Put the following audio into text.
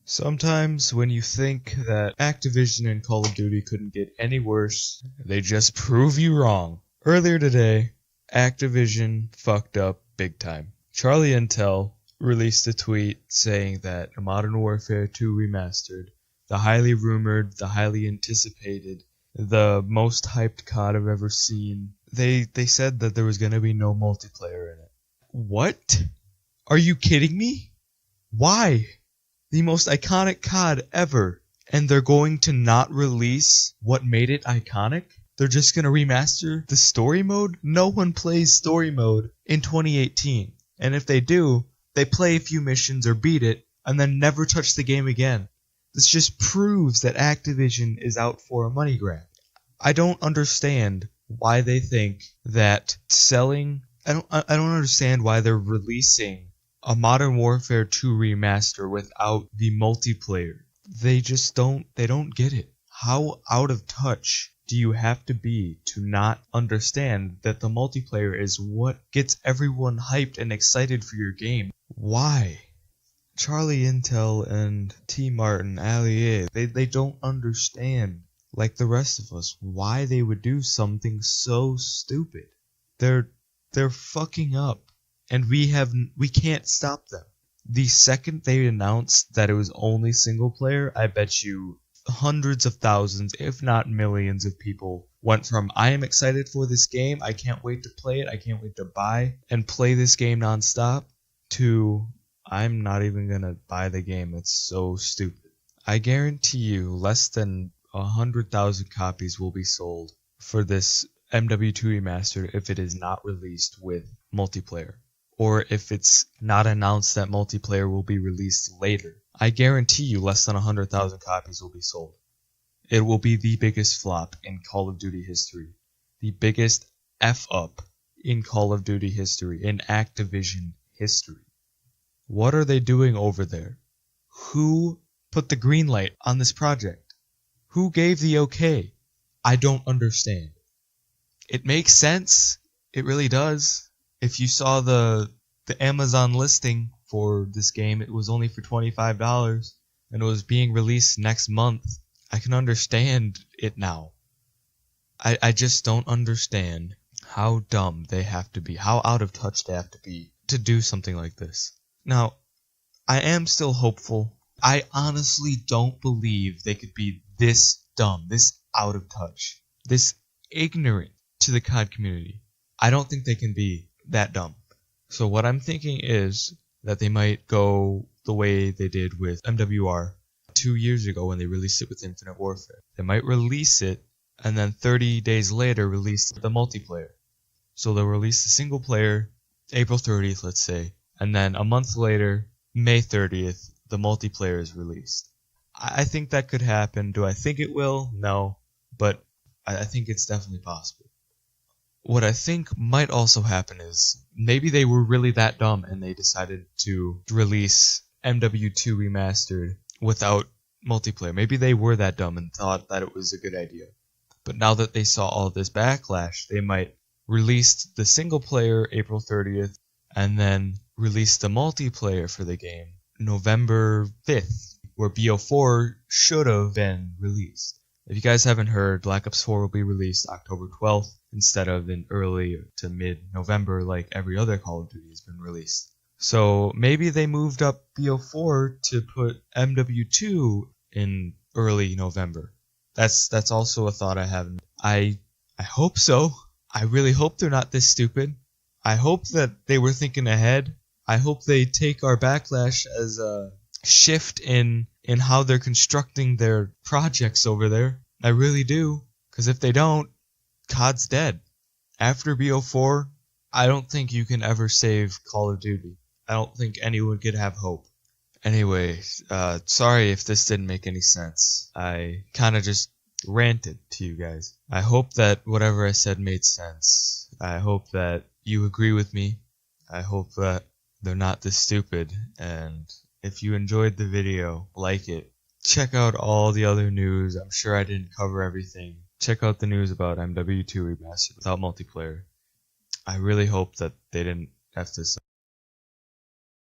Sometimes when you think that Activision and Call of Duty couldn't get any worse, they just prove you wrong. Earlier today, Activision fucked up big time. Charlie Intel released a tweet saying that Modern Warfare 2 Remastered, the highly rumored, the highly anticipated, the most hyped COD I've ever seen, they said that there was going to be no multiplayer in it. What? Are you kidding me? Why? The most iconic COD ever, and they're going to not release what made it iconic? They're just going to remaster the story mode? No one plays story mode in 2018. And if they do, they play a few missions or beat it, and then never touch the game again. This just proves that Activision is out for a money grab. I don't understand why they think that selling... I don't understand why they're releasing a Modern Warfare 2 remaster without the multiplayer. They don't get it. How out of touch do you have to be to not understand that the multiplayer is what gets everyone hyped and excited for your game? Why? Charlie Intel and T. Martin, Allier, they don't understand, like the rest of us, why they would do something so stupid. They're fucking up, and we can't stop them. The second they announced that it was only single player, I bet you hundreds of thousands, if not millions of people went from I am excited for this game, I can't wait to play it, I can't wait to buy and play this game nonstop, to I'm not even gonna buy the game, it's so stupid. I guarantee you less than 100,000 copies will be sold for this MW2 remastered if it is not released with multiplayer, or if it's not announced that multiplayer will be released later. I guarantee you less than 100,000 copies will be sold. It will be the biggest flop in Call of Duty history. The biggest F-up in Call of Duty history, in Activision history. What are they doing over there? Who put the green light on this project? Who gave the okay? I don't understand. It makes sense. It really does. If you saw the Amazon listing for this game, it was only for $25 and it was being released next month. I can understand it now. I just don't understand how dumb they have to be, how out of touch they have to be to do something like this. Now, I am still hopeful. I honestly don't believe they could be this dumb, this out of touch, this ignorant to the COD community. I don't think they can be that dumb. So what I'm thinking is that they might go the way they did with MW2R 2 years ago when they released it with Infinite Warfare. They might release it and then 30 days later release the multiplayer. So they'll release the single player April 30th, let's say, and then a month later, May 30th, the multiplayer is released. I think that could happen. Do I think it will? No, but I think it's definitely possible. What I think might also happen is maybe they were really that dumb and they decided to release MW2 Remastered without multiplayer. Maybe they were that dumb and thought that it was a good idea. But now that they saw all this backlash, they might release the single player April 30th and then release the multiplayer for the game November 5th, where BO4 should have been released. If you guys haven't heard, Black Ops 4 will be released October 12th instead of in early to mid-November like every other Call of Duty has been released. So maybe they moved up BO4 to put MW2 in early November. That's also a thought I have. I hope so. I really hope they're not this stupid. I hope that they were thinking ahead. I hope they take our backlash as a shift in how they're constructing their projects over there. I really do. Because if they don't, COD's dead. After BO4, I don't think you can ever save Call of Duty. I don't think anyone could have hope. Anyway, sorry if this didn't make any sense. I kind of just ranted to you guys. I hope that whatever I said made sense. I hope that you agree with me. I hope that they're not this stupid. And if you enjoyed the video, like it. Check out all the other news. I'm sure I didn't cover everything. Check out the news about MW2 Remastered without multiplayer. I really hope that they didn't F this up.